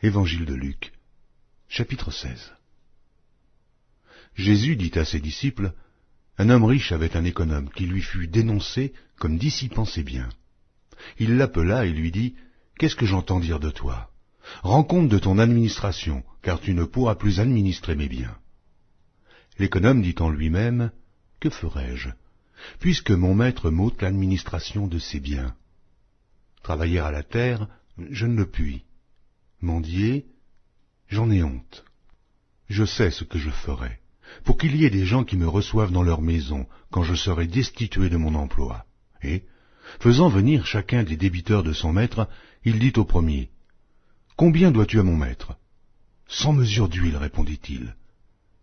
Évangile de Luc, chapitre 16. Jésus dit à ses disciples, « Un homme riche avait un économe qui lui fut dénoncé comme dissipant ses biens. Il l'appela et lui dit, « Qu'est-ce que j'entends dire de toi? Rends compte de ton administration, car tu ne pourras plus administrer mes biens. » L'économe dit en lui-même, « Que ferai-je, puisque mon maître m'ôte l'administration de ses biens? Travailler à la terre, je ne le puis. Mendier, j'en ai honte. Je sais ce que je ferai, pour qu'il y ait des gens qui me reçoivent dans leur maison, quand je serai destitué de mon emploi. » Et, faisant venir chacun des débiteurs de son maître, il dit au premier, « Combien dois-tu à mon maître? » « 100 mesures d'huile, répondit-il.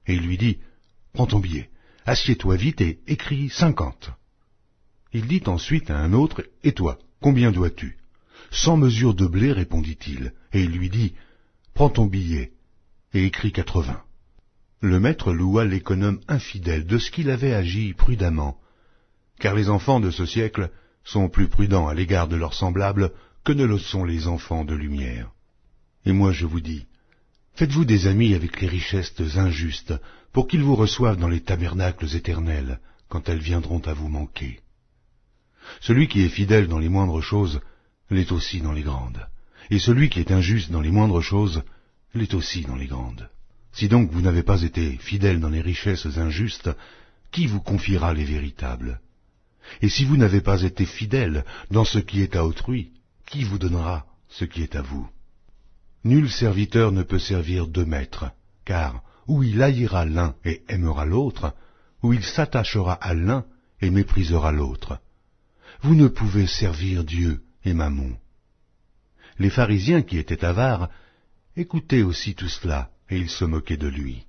Et il lui dit, « Prends ton billet, assieds-toi vite et écris 50. » Il dit ensuite à un autre, « Et toi, combien dois-tu? » 100 mesures de blé, répondit-il. Et il lui dit, « Prends ton billet et écris 80. » Le maître loua l'économe infidèle de ce qu'il avait agi prudemment, car les enfants de ce siècle sont plus prudents à l'égard de leurs semblables que ne le sont les enfants de lumière. Et moi je vous dis, faites-vous des amis avec les richesses injustes, pour qu'ils vous reçoivent dans les tabernacles éternels, quand elles viendront à vous manquer. Celui qui est fidèle dans les moindres choses, l'est aussi dans les grandes, et celui qui est injuste dans les moindres choses, l'est aussi dans les grandes. Si donc vous n'avez pas été fidèle dans les richesses injustes, qui vous confiera les véritables? Et si vous n'avez pas été fidèle dans ce qui est à autrui, qui vous donnera ce qui est à vous? Nul serviteur ne peut servir deux maîtres, car ou il haïra l'un et aimera l'autre, ou il s'attachera à l'un et méprisera l'autre. Vous ne pouvez servir Dieu et Mammon. Les pharisiens qui étaient avares écoutaient aussi tout cela, et ils se moquaient de lui.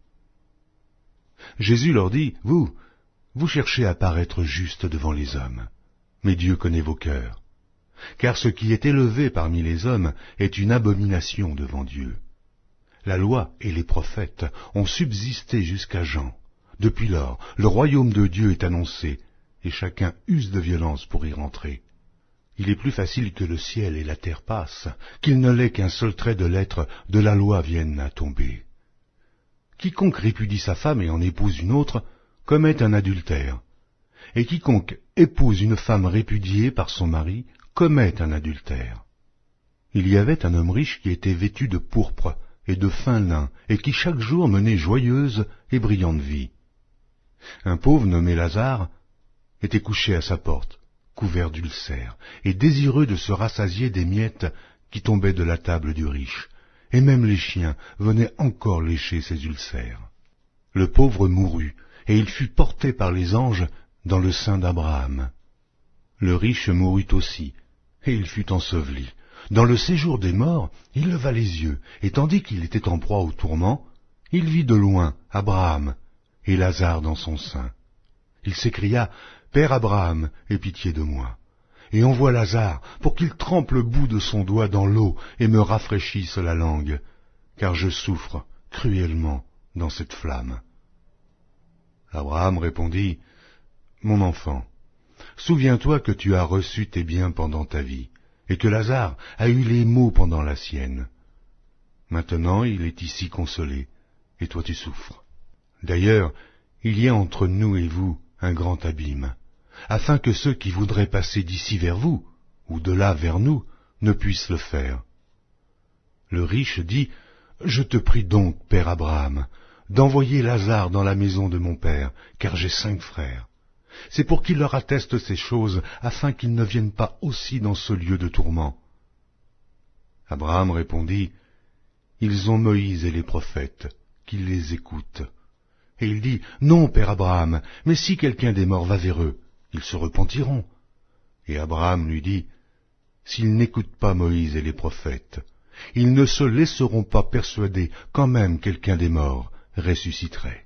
Jésus leur dit, « Vous cherchez à paraître juste devant les hommes, mais Dieu connaît vos cœurs. Car ce qui est élevé parmi les hommes est une abomination devant Dieu. La loi et les prophètes ont subsisté jusqu'à Jean. Depuis lors, le royaume de Dieu est annoncé, et chacun use de violence pour y rentrer. Il est plus facile que le ciel et la terre passent, qu'il ne l'est qu'un seul trait de lettre de la loi vienne à tomber. Quiconque répudie sa femme et en épouse une autre commet un adultère, et quiconque épouse une femme répudiée par son mari commet un adultère. Il y avait un homme riche qui était vêtu de pourpre et de fin lin, et qui chaque jour menait joyeuse et brillante vie. Un pauvre nommé Lazare était couché à sa porte, couvert d'ulcères, et désireux de se rassasier des miettes qui tombaient de la table du riche, et même les chiens venaient encore lécher ses ulcères. Le pauvre mourut, et il fut porté par les anges dans le sein d'Abraham. Le riche mourut aussi, et il fut enseveli. Dans le séjour des morts, il leva les yeux, et tandis qu'il était en proie au tourment, il vit de loin Abraham et Lazare dans son sein. Il s'écria, « Père Abraham, aie pitié de moi, et envoie Lazare pour qu'il trempe le bout de son doigt dans l'eau et me rafraîchisse la langue, car je souffre cruellement dans cette flamme. » Abraham répondit, « Mon enfant, souviens-toi que tu as reçu tes biens pendant ta vie, et que Lazare a eu les maux pendant la sienne. Maintenant il est ici consolé, et toi tu souffres. D'ailleurs, il y a entre nous et vous un grand abîme, afin que ceux qui voudraient passer d'ici vers vous, ou de là vers nous, ne puissent le faire. » Le riche dit, « Je te prie donc, père Abraham, d'envoyer Lazare dans la maison de mon père, car j'ai 5 frères. C'est pour qu'il leur atteste ces choses, afin qu'ils ne viennent pas aussi dans ce lieu de tourment. » Abraham répondit, « Ils ont Moïse et les prophètes, qu'ils les écoutent. » Et il dit, « Non, père Abraham, mais si quelqu'un des morts va vers eux, ils se repentiront. » Et Abraham lui dit, « S'ils n'écoutent pas Moïse et les prophètes, ils ne se laisseront pas persuader quand même quelqu'un des morts ressusciterait. »